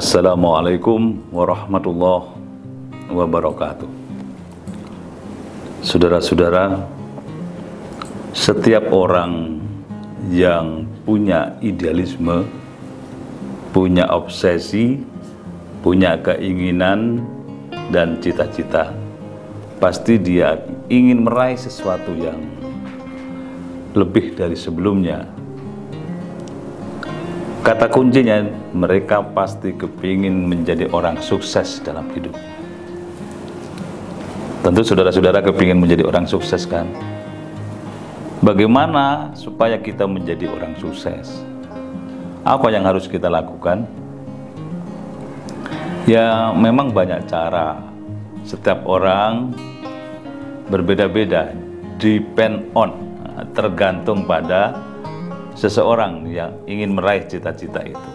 Assalamualaikum warahmatullahi wabarakatuh. Saudara-saudara, setiap orang yang punya idealisme, punya obsesi, punya keinginan dan cita-cita, pasti dia ingin meraih sesuatu yang lebih dari sebelumnya. Kata kuncinya, mereka pasti kepingin menjadi orang sukses dalam hidup. Tentu saudara-saudara kepingin menjadi orang sukses, kan? Bagaimana supaya kita menjadi orang sukses? Apa yang harus kita lakukan? Ya, memang banyak cara. Setiap orang berbeda-beda, depend on, tergantung pada seseorang yang ingin meraih cita-cita itu.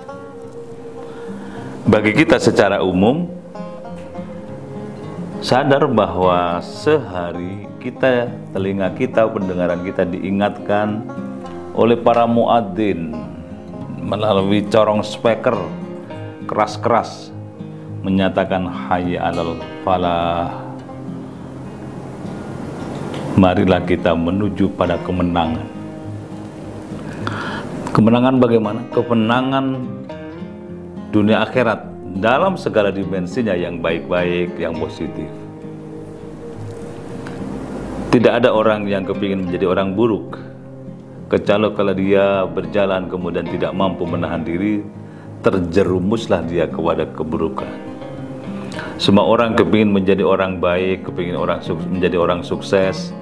Bagi kita secara umum, sadar bahwa sehari kita, telinga kita, pendengaran kita diingatkan oleh para muadzin melalui corong speaker keras-keras menyatakan hayya 'alal falah. Marilah kita menuju pada kemenangan. Kemenangan bagaimana? Kemenangan dunia akhirat dalam segala dimensinya yang baik-baik, yang positif. Tidak ada orang yang kepingin menjadi orang buruk, kecuali kalau dia berjalan kemudian tidak mampu menahan diri, terjerumuslah dia kepada keburukan. Semua orang kepingin menjadi orang baik, kepingin menjadi orang sukses,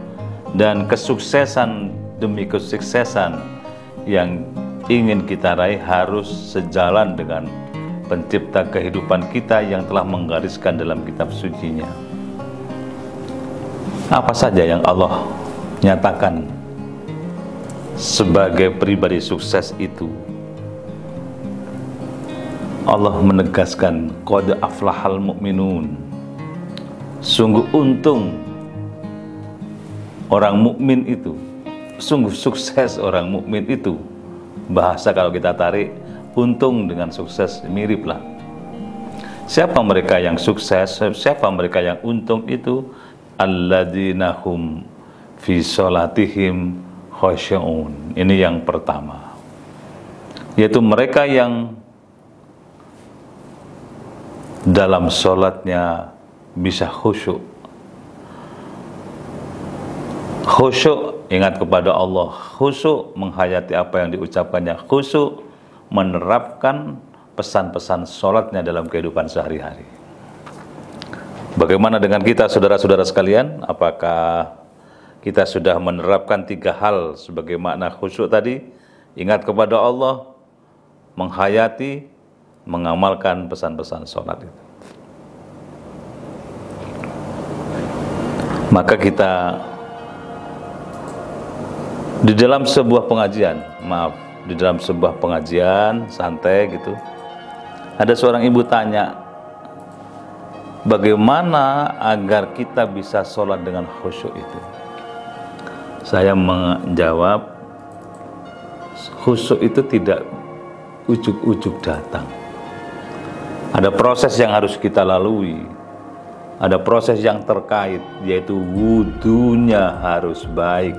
dan kesuksesan demi kesuksesan yang ingin kita raih harus sejalan dengan pencipta kehidupan kita yang telah menggariskan dalam kitab sucinya. Apa saja yang Allah nyatakan sebagai pribadi sukses itu? Allah menegaskan qad aflahal mu'minun. Sungguh untung orang mukmin itu, sungguh sukses orang mukmin itu. Bahasa kalau kita tarik, untung dengan sukses miriplah. Siapa mereka yang sukses? Siapa mereka yang untung itu? Alladzina hum fi sholatihim khashi'un. Ini yang pertama, yaitu mereka yang dalam sholatnya bisa khusyuk. Khusyuk ingat kepada Allah, khusyuk menghayati apa yang diucapkannya, khusyuk menerapkan pesan-pesan sholatnya dalam kehidupan sehari-hari. Bagaimana dengan kita, saudara-saudara sekalian? Apakah kita sudah menerapkan 3 hal sebagai makna khusyuk tadi? Ingat kepada Allah, menghayati, mengamalkan pesan-pesan sholat itu. Maka kita di dalam sebuah pengajian santai gitu, ada seorang ibu tanya, bagaimana agar kita bisa sholat dengan khusyuk itu? Saya menjawab, khusyuk itu tidak ujuk-ujuk datang. Ada proses yang harus kita lalui, ada proses yang terkait, yaitu wudunya harus baik,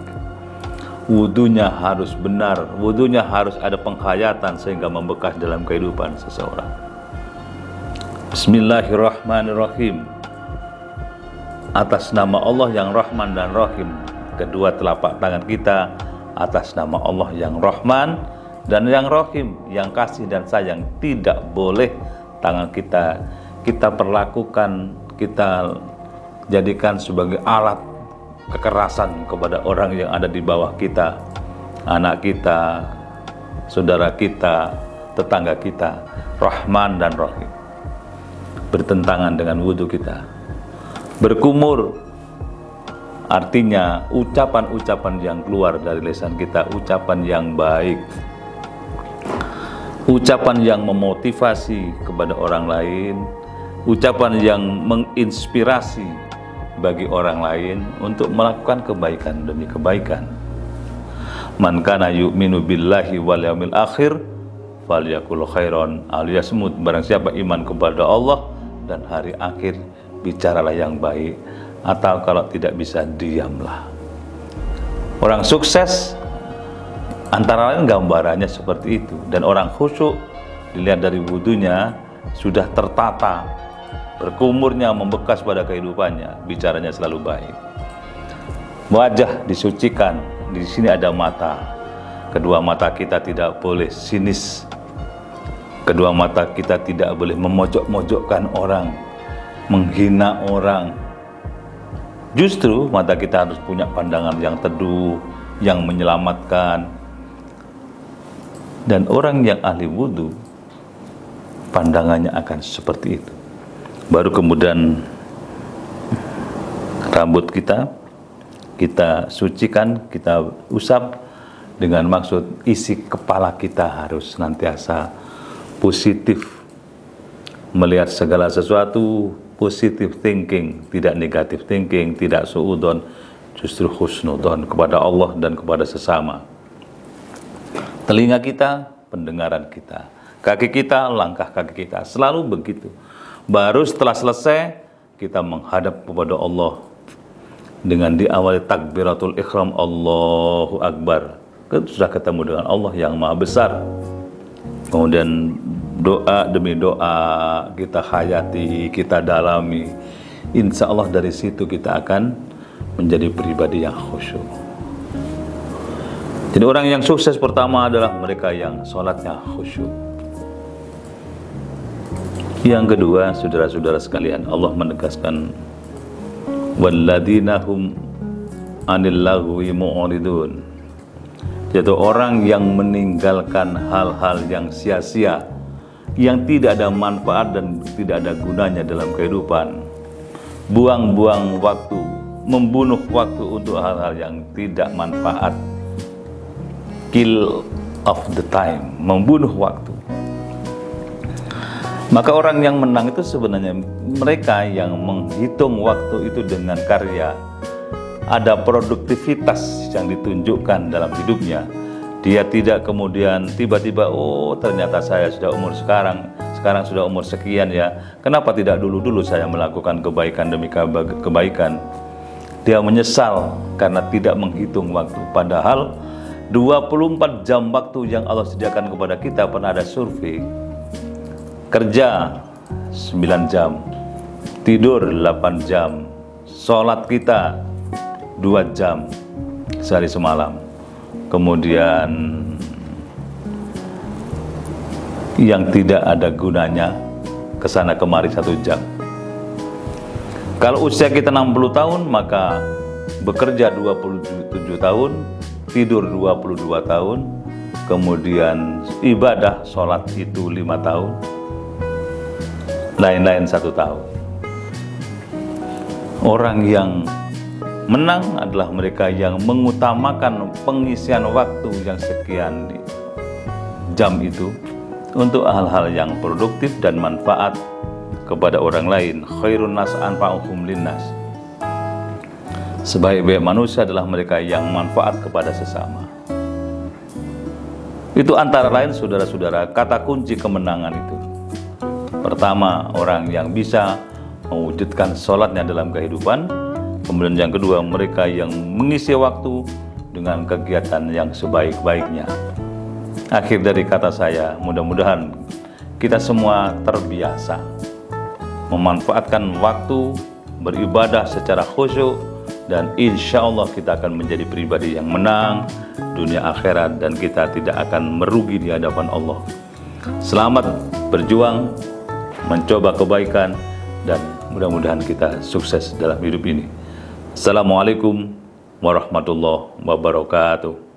wudunya harus benar, wudunya harus ada penghayatan sehingga membekas dalam kehidupan seseorang. Bismillahirrahmanirrahim. Atas nama Allah yang Rahman dan Rahim, kedua telapak tangan kita atas nama Allah yang Rahman dan yang Rahim, yang kasih dan sayang. Tidak boleh tangan kita perlakukan, kita jadikan sebagai alat kekerasan kepada orang yang ada di bawah kita, anak kita, saudara kita, tetangga kita. Rahman dan Rahim bertentangan dengan wudhu kita. Berkumur artinya ucapan-ucapan yang keluar dari lisan kita, ucapan yang baik, ucapan yang memotivasi kepada orang lain, ucapan yang menginspirasi bagi orang lain untuk melakukan kebaikan demi kebaikan. Man kana yu'minu billahi wal yaumil akhir falyakul khairon aliyasmut. Barang siapa iman kepada Allah dan hari akhir, bicaralah yang baik, atau kalau tidak bisa, diamlah. Orang sukses antara lain gambarannya seperti itu. Dan orang khusyuk dilihat dari wudunya sudah tertata, berkumurnya membekas pada kehidupannya, bicaranya selalu baik. Wajah disucikan, di sini ada mata. Kedua mata kita tidak boleh sinis. Kedua mata kita tidak boleh memojok-mojokkan orang, menghina orang. Justru mata kita harus punya pandangan yang teduh, yang menyelamatkan. Dan orang yang ahli wudhu, pandangannya akan seperti itu. Baru kemudian rambut kita sucikan, kita usap, dengan maksud isi kepala kita harus senantiasa positif, melihat segala sesuatu positive thinking, tidak negative thinking, tidak suudon, justru husnudon kepada Allah dan kepada sesama. Telinga kita, pendengaran kita. Kaki kita, langkah kaki kita. Selalu begitu. Baru setelah selesai, kita menghadap kepada Allah dengan diawali takbiratul ihram, Allahu Akbar. Sudah ketemu dengan Allah yang Maha Besar. Kemudian doa demi doa kita hayati, kita dalami. Insya Allah dari situ kita akan menjadi pribadi yang khusyuk. Jadi orang yang sukses pertama adalah mereka yang sholatnya khusyuk. Yang kedua, saudara-saudara sekalian, Allah menegaskan, walladzina hum 'anil lagwi mu'ridun, yaitu orang yang meninggalkan hal-hal yang sia-sia, yang tidak ada manfaat dan tidak ada gunanya dalam kehidupan. Buang-buang waktu, membunuh waktu untuk hal-hal yang tidak manfaat. Kill of the time, membunuh waktu. Maka orang yang menang itu sebenarnya mereka yang menghitung waktu itu dengan karya. Ada produktivitas yang ditunjukkan dalam hidupnya. Dia tidak kemudian tiba-tiba, oh ternyata saya sudah umur sekarang sudah umur sekian ya, kenapa tidak dulu-dulu saya melakukan kebaikan demi kebaikan. Dia menyesal karena tidak menghitung waktu. Padahal 24 jam waktu yang Allah sediakan kepada kita, pernah ada survei, kerja 9 jam, tidur 8 jam, sholat kita 2 jam sehari semalam, kemudian yang tidak ada gunanya kesana kemari 1 jam. Kalau usia kita 60 tahun, maka bekerja 27 tahun, tidur 22 tahun, kemudian ibadah sholat itu 5 tahun, lain-lain 1 tahun. Orang yang menang adalah mereka yang mengutamakan pengisian waktu yang sekian jam itu untuk hal-hal yang produktif dan manfaat kepada orang lain. Khairun nas anfa'uhum linnas. Sebaik-baik manusia adalah mereka yang manfaat kepada sesama. Itu antara lain, saudara-saudara, kata kunci kemenangan itu. Pertama, orang yang bisa mewujudkan sholatnya dalam kehidupan. Kemudian yang kedua, mereka yang mengisi waktu dengan kegiatan yang sebaik-baiknya. Akhir dari kata saya, mudah-mudahan kita semua terbiasa memanfaatkan waktu beribadah secara khusyuk, dan insya Allah kita akan menjadi pribadi yang menang dunia akhirat, dan kita tidak akan merugi di hadapan Allah. Selamat berjuang, mencoba kebaikan, dan mudah-mudahan kita sukses dalam hidup ini. Assalamualaikum warahmatullahi wabarakatuh.